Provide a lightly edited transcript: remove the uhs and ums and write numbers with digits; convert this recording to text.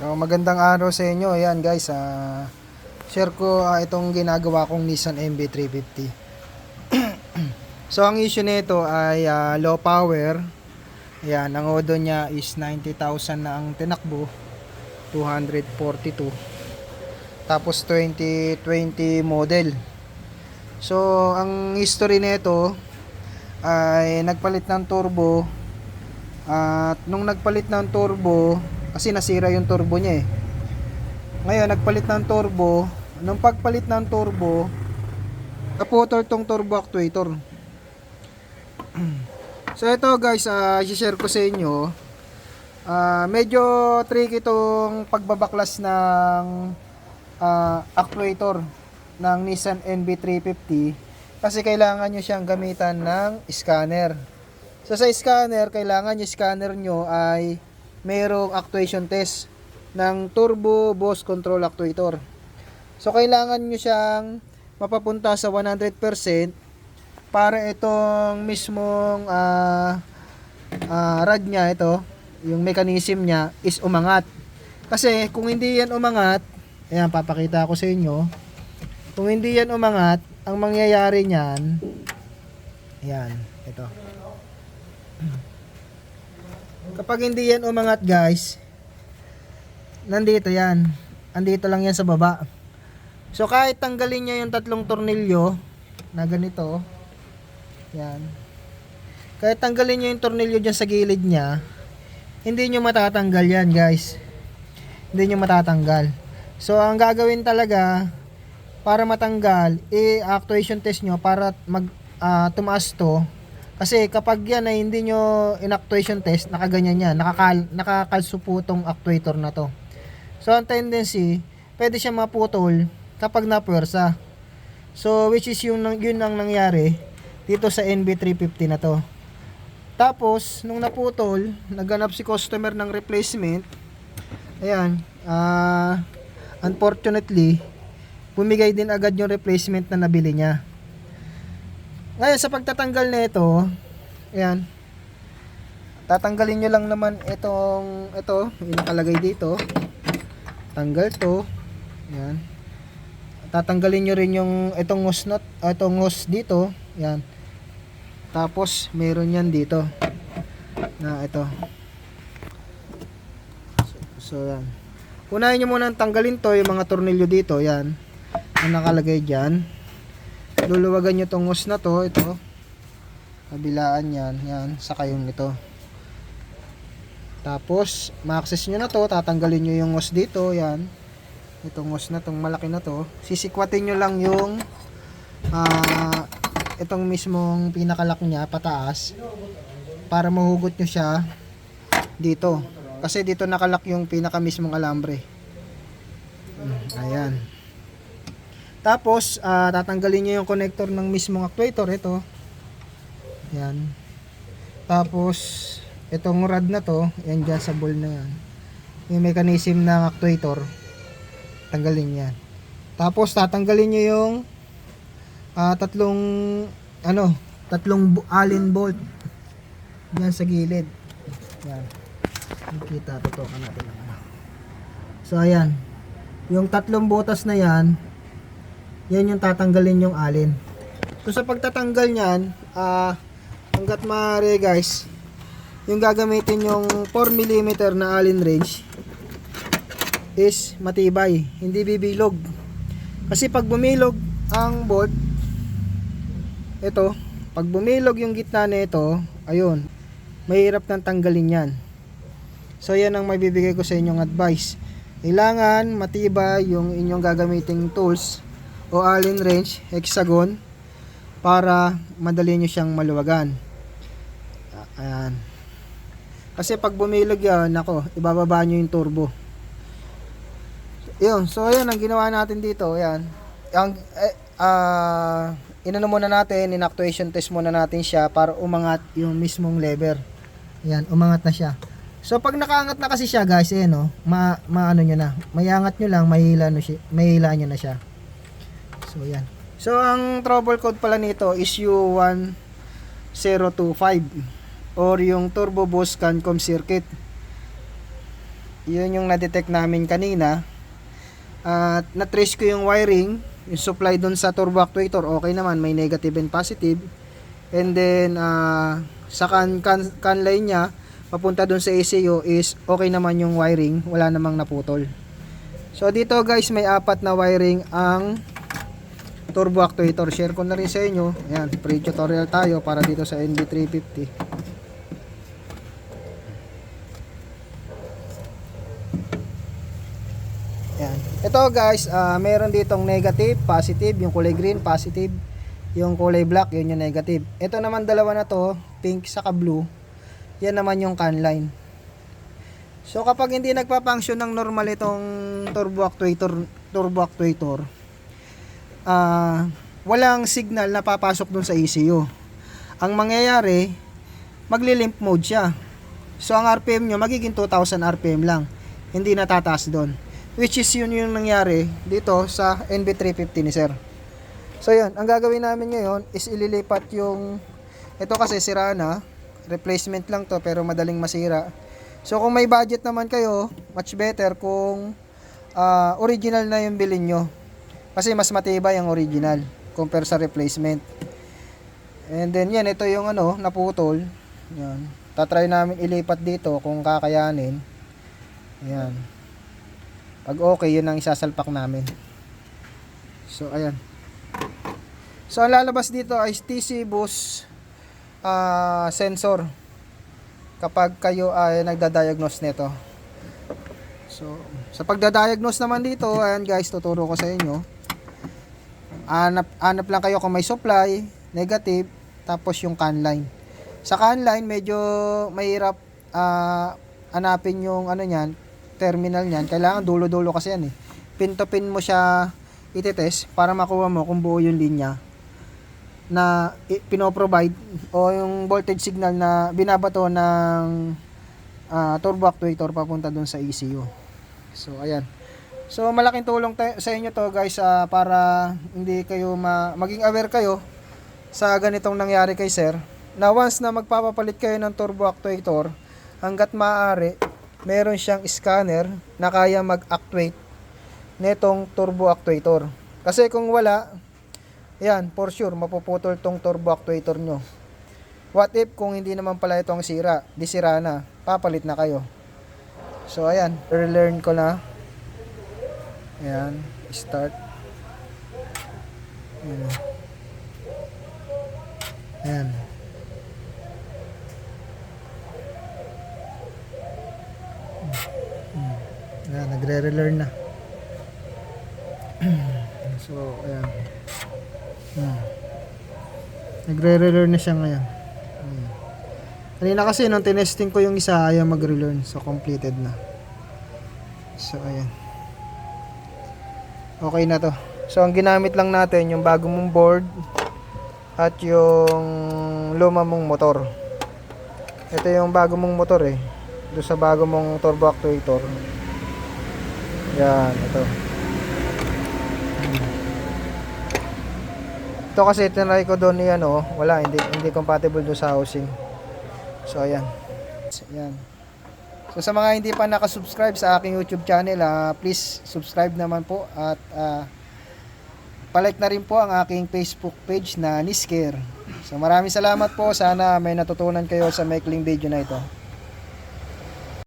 So, magandang araw sa inyo. Ayan guys, share ko itong ginagawa kong Nissan MB350. So, ang issue nito ay low power. Ayan, ang odo niya is 90,000 na ang tinakbo, 242. Tapos 2020 model. So, ang history nito ay nagpalit ng turbo. At nung nagpalit ng turbo, kasi nasira yung turbo niya eh. Ngayon, nagpalit ng turbo. Nung pagpalit ng turbo, naputol tong turbo actuator. So ito guys, i-share ko sa inyo. Medyo tricky itong pagbabaklas ng actuator ng Nissan NB350 kasi kailangan nyo siyang gamitan ng scanner. So sa scanner, kailangan yung scanner nyo ay mayroong actuation test ng turbo boost control actuator. So kailangan nyo siyang mapapunta sa 100% para itong mismong rod nya, ito yung mechanism nya is umangat. Kasi kung hindi yan umangat, ayan, papakita ko sa inyo. Kung hindi yan umangat, ang mangyayari niyan, ayan, ito. Kapag hindi yan umangat guys, nandito yan. Andito lang yan sa baba. So kahit tanggalin nyo yung tatlong tornilyo na ganito, yan. Kahit tanggalin nyo yung tornilyo dyan sa gilid nya, hindi nyo matatanggal yan guys. Hindi nyo matatanggal. So ang gagawin talaga para matanggal, actuation test nyo para tumaas to. Kasi kapag yan ay hindi nyo in-actuation test, nakaganyan yan, nakakalso po tong actuator na to. So ang tendency, pwede siya maputol kapag napuwersa. So which is yun ang nangyari dito sa NB350 na to. Tapos nung naputol, naghanap si customer ng replacement. Ayan, unfortunately, bumigay din agad yung replacement na nabili niya. Ngayon sa pagtatanggal na ito, ayan, tatanggalin nyo lang naman ito yung nakalagay dito. Tanggal to, ayan. Tatanggalin nyo rin yung itong hose dito, ayan. Tapos meron yan dito na ito. So yan, unahin nyo muna tanggalin to, yung mga tornilyo dito, ayan, ang nakalagay dyan. Luluwagan nyo tong hose na to, ito, kabilaan yan, yan, saka yung ito. Tapos ma-access nyo na to, tatanggalin nyo yung hose dito, yan, itong hose na tong malaki na to, sisikwatin nyo lang yung itong mismong pinakalak nya pataas para mahugot nyo siya dito, kasi dito nakalak yung pinaka mismong alambre. Ayan. Tapos, tatanggalin nyo yung connector ng mismong actuator, ito. Yan. Tapos, itong rod na to, yan dyan sa ball na yan. Yung mechanism ng actuator, tanggalin yan. Tapos, tatanggalin nyo yung tatlong Allen bolt yan sa gilid. Yan. Nakita, tutukan natin lang. So, ayan. Yung tatlong butas na yan, yan yung tatanggalin yung alin. So sa pagtatanggal niyan, hanggat maaari guys, yung gagamitin yung 4mm na allen wrench is matibay, hindi bibilog. Kasi pag bumilog ang bolt, ito, pag bumilog yung gitna nito, ayun, mahirap nang tanggalin yan. So yan ang maibibigay ko sa inyong advice. Kailangan matibay yung inyong gagamiting tools o allen wrench, hexagon, para madali nyo siyang maluwagan. Ayan. Kasi pag bumilog yan, nako, ibababa nyo yung turbo. Yun, so ayan ang ginawa natin dito. Ayan. Inano muna natin, in-actuation test muna natin siya para umangat yung mismong lever. Ayan, umangat na siya. So pag nakaangat na kasi siya guys, ayan o, maano nyo na, mayangat nyo lang, mahila nyo na siya. So yan. So ang trouble code pala nito is U1025 or yung turbo boost cancom circuit. Yun yung na-detect namin kanina. At na-trace ko yung wiring, yung supply dun sa turbo actuator, okay naman, may negative and positive. And then sa can line niya papunta dun sa ECU is okay naman yung wiring, wala namang naputol. So dito guys, may 4 na wiring ang turbo actuator. Share ko na rin sa inyo. Ayan, pre-tutorial tayo para dito sa NB350. Ayan. Ito guys, meron ditong negative, positive, yung kulay green, positive, yung kulay black, yun yung negative. Ito naman dalawa na to, pink saka blue, yan naman yung can line. So kapag hindi nagpa-function ng normal itong turbo actuator, walang signal na papasok dun sa ECU. Ang mangyayari, magli-limp mode siya. So ang RPM nyo magiging 2000 RPM lang, hindi natataas doon. Which is yun yung nangyari dito sa NB350 ni sir. So yun, ang gagawin namin ngayon is ililipat yung, ito kasi sira na, replacement lang to pero madaling masira. So kung may budget naman kayo, much better kung original na yung bilhin nyo. Kasi mas matibay ang original compare sa replacement. And then yan, ito yung naputol. Yan. Tatry namin ilipat dito kung kakayanin. Yan. Pag okay, yun ang isasalpak namin. So ayan. So ang lalabas dito ay TC bus sensor kapag kayo ay nagda-diagnose nito. So sa pagda-diagnose naman dito, ayan guys, tuturo ko sa inyo. Hanap lang kayo kung may supply, negative, tapos yung can line. Sa can line, medyo mahirap hanapin yung niyan, terminal niyan. Kailangan dulo-dulo kasi yan eh. Pin to pin mo siya itetest para makuha mo kung buo yung linya na pinoprovide o yung voltage signal na binabato ng turbo actuator papunta dun sa ECU. So ayan. So malaking tulong sa inyo to guys, para hindi kayo maging aware kayo sa ganitong nangyari kay sir, na once na magpapapalit kayo ng turbo actuator, hanggat maaari meron siyang scanner na kaya mag-actuate netong turbo actuator. Kasi kung wala, yan, for sure mapuputol tong turbo actuator nyo. What if kung hindi naman pala itong sira, di sira na, papalit na kayo. So ayan, relearn ko na. Ayan, start. Ayan. Ayan. Ayan, nagre-relearn na. So, ayan. Nagre-relearn na siya ngayon. Kanina kasi nung tinesting ko yung isa, ayaw mag-relearn. So, completed na. So, ayan. Okay na to. So, ang ginamit lang natin yung bago mong board at yung luma mong motor. Ito yung bago mong motor eh. Doon sa bago mong turbo actuator. Yan, ito. Ito kasi tinry ko doon ni wala, hindi compatible doon sa housing. So ayan. Ayan. So sa mga hindi pa naka-subscribe sa aking YouTube channel, please subscribe naman po at palike na rin po ang aking Facebook page na Nisker. So maraming salamat po, sana may natutunan kayo sa maikling video na ito.